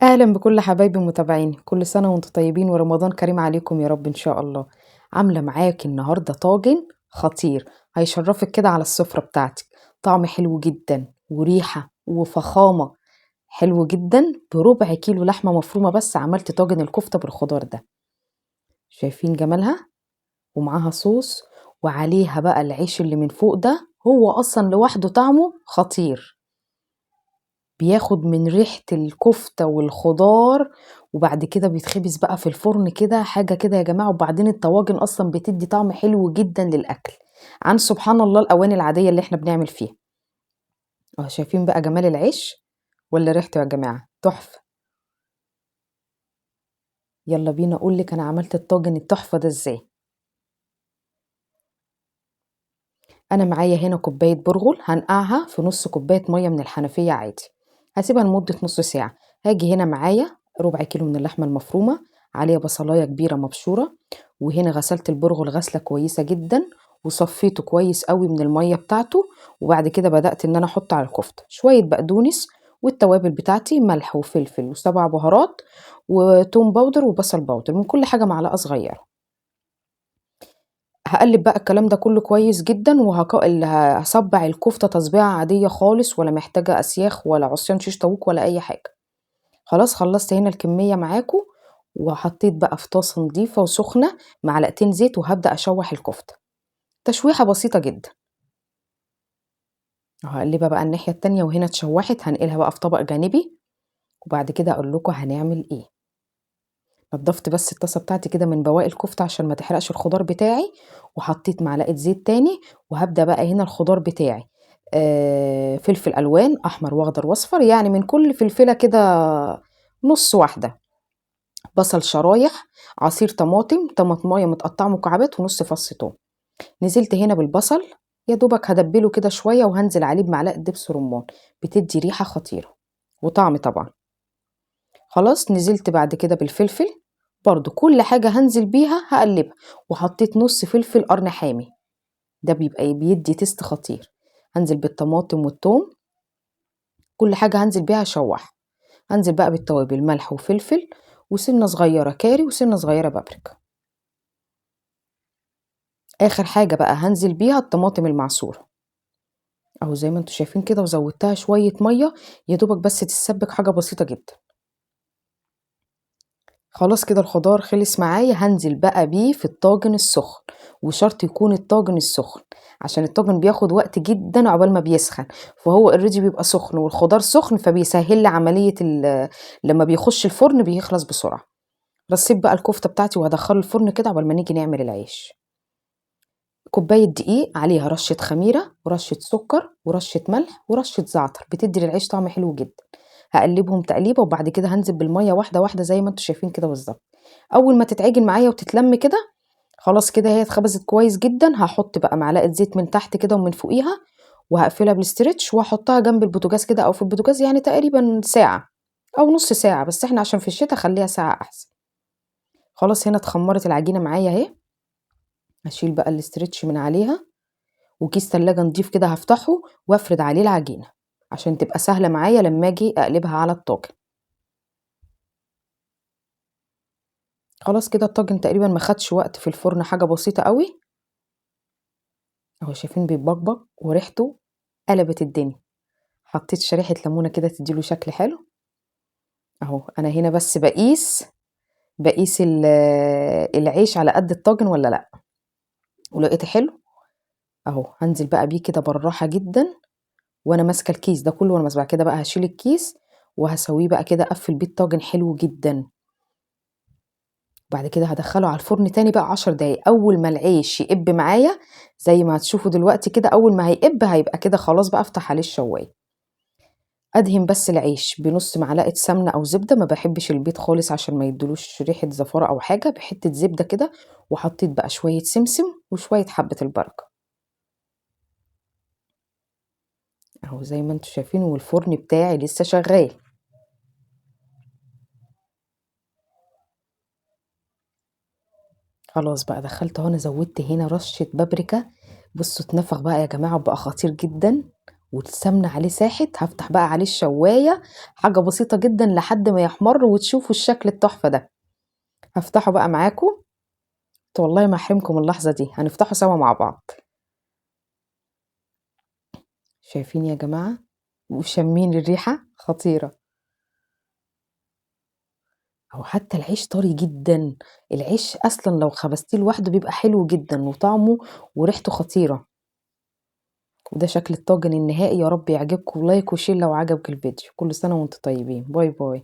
أهلا بكل حبايبي متابعيني، كل سنة وانتم طيبين ورمضان كريم عليكم يا رب إن شاء الله. عاملة معاكي النهاردة طاجن خطير هيشرفك كده على السفرة بتاعتك. طعم حلو جدا وريحة وفخامة، حلو جدا. بربع كيلو لحمة مفرومة بس عملت طاجن الكفتة بالخضار ده. شايفين جمالها؟ ومعاها صوص، وعليها بقى العيش اللي من فوق ده، هو أصلا لوحده طعمه خطير. بياخد من ريحة الكفتة والخضار، وبعد كده بيتخبز بقى في الفرن كده حاجة كده يا جماعة. وبعدين الطواجن أصلا بتدي طعم حلو جدا للأكل عن سبحان الله الأواني العادية اللي احنا بنعمل فيها. اه شايفين بقى جمال العيش ولا ريحته يا جماعة تحفة. يلا بينا أقولك أنا عملت الطاجن التحفة ده ازاي. أنا معايا هنا كوباية برغل هنقعها في نص كوباية مية من الحنفية عادي، هسيبها لمدة نص ساعة. هاجي هنا معايا ربع كيلو من اللحمة المفرومة، عليها بصلاية كبيرة مبشورة، وهنا غسلت البرغل غسلة كويسة جدا وصفيته كويس قوي من المية بتاعته. وبعد كده بدأت ان انا احط على الكفتة شوية بقدونس والتوابل بتاعتي ملح وفلفل وسبع بهارات وتوم باودر وبصل باودر، من كل حاجة معلقة صغيرة. هقلب بقى الكلام ده كله كويس جدا هصبع الكفتة تصبيعة عادية خالص، ولا محتاجة اسياخ ولا عصيان شيش طاووق ولا اي حاجة. خلاص خلصت هنا الكمية معاكم، وحطيت بقى في طاسة نضيفة وسخنة معلقتين زيت وهبدأ اشوح الكفتة تشويحة بسيطة جدا. هقلبها بقى الناحية التانية وهنا اتشوحت، هنقلها بقى في طبق جانبي وبعد كده اقول لكم هنعمل ايه. نضفت بس الطاسة بتاعتي كده من بواقي الكفتة عشان ما تحرقش الخضار بتاعي، وحطيت معلقة زيت تاني. وهبدأ بقى هنا الخضار بتاعي، فلفل ألوان أحمر وأخضر وأصفر، يعني من كل فلفلة كده نص واحدة. بصل شرايح، عصير طماطمايه متقطعة مكعبات، ونص فص توم. نزلت هنا بالبصل، يا دوبك هدبله كده شوية وهنزل عليه بمعلقة دبس رمان، بتدي ريحة خطيرة وطعم طبعا. خلاص نزلت بعد كده بالفلفل، برضو كل حاجة هنزل بيها هقلبها. وحطيت نص فلفل قرن حامي، ده بيبقى بيدي تيست خطير. هنزل بالطماطم والثوم، كل حاجة هنزل بيها اشوح. هنزل بقى بالتوابل ملح وفلفل وسنة صغيرة كاري وسنة صغيرة بابريكا. اخر حاجة بقى هنزل بيها الطماطم المعصورة اهو زي ما انتوا شايفين كده، وزودتها شوية مية يا دوبك بس تتسبك، حاجة بسيطة جدا. خلاص كده الخضار خلص معايا، هنزل بقى بيه في الطاجن السخن. وشرط يكون الطاجن السخن عشان الطاجن بياخد وقت جدا عقبال ما بيسخن، فهو اوريدي بيبقى سخن والخضار سخن، فبيسهل لي عملية لما بيخش الفرن بيخلص بسرعة. رصيت بقى الكفتة بتاعتي وهدخله الفرن كده عقبال ما نيجي نعمل العيش. كوباية دقيق عليها رشة خميرة ورشة سكر ورشة ملح ورشة زعتر، بتدي للعيش طعم حلو جدا. هقلبهم تقليبه وبعد كده هنزل بالمية واحدة واحدة زي ما انتوا شايفين كده بالظبط. اول ما تتعجن معايا وتتلم كده، خلاص كده هي اتخبزت كويس جدا. هحط بقى معلقة زيت من تحت كده ومن فوقيها، وهقفلها بالاسترتش واحطها جنب البوتاجاز كده او في البوتاجاز، يعني تقريبا ساعة او نص ساعة، بس احنا عشان في الشتاء خليها ساعة احسن. خلاص هنا اتخمرت العجينة معايا اهي. هشيل بقى الاسترتش من عليها، وكيس تلاجة نضيف كده هفتحه وافرد عليه العجينة عشان تبقى سهلة معايا لما اجي اقلبها على الطاجن. خلاص كده الطاجن تقريبا ما خدش وقت في الفرن، حاجة بسيطة قوي اهو. شايفين بيبقبق وريحته قلبت الدنيا. حطيت شريحة ليمونة كده تديله شكل حلو اهو. انا هنا بس بقيس العيش على قد الطاجن ولا لا، ولقيته حلو اهو. هنزل بقى بيه كده بالراحة جدا وانا ماسكة الكيس ده كله، وانا ماسكة كده بقى هشيل الكيس وهسويه بقى كده، اقفل بيه الطاجن حلو جدا. بعد كده هدخله على الفرن تاني بقى 10 دقايق. اول ما العيش يقب معايا زي ما هتشوفوا دلوقتي كده، اول ما هيقب هيبقى كده خلاص بقى افتح عليه الشوايه. ادهن بس العيش بنص معلقه سمنه او زبده، ما بحبش البيض خالص عشان ما يدلوش ريحه زفاره او حاجه، بحته زبده كده. وحطيت بقى شويه سمسم وشويه حبه البركه اهو زي ما انتم شايفين، والفرن بتاعي لسه شغال. خلاص بقى دخلت اهو، انا زودت هنا رشه بابريكا. بصوا اتنفخ بقى يا جماعه وبقى خطير جدا والسمنة عليه ساحت، هافتح بقى عليه الشواية، حاجة بسيطة جدًا لحد ما يحمر وتشوفوا الشكل التحفة ده. هافتحه بقى معاكم، والله ما هاحرمكم من اللحظة دي، هنفتحه سوا مع بعض. شايفين يا جماعة؟ وشامين الريحة؟ خطيرة. أو حتى العيش طري جدًا، العيش أصلًا لو خبزتيه لوحده بيبقى حلو جدًا وطعمه وريحته خطيرة. وده شكل الطاجن النهائي، يا رب يعجبكم، لايك وشير لو عجبك الفيديو. كل سنة وانتم طيبين، باي باي.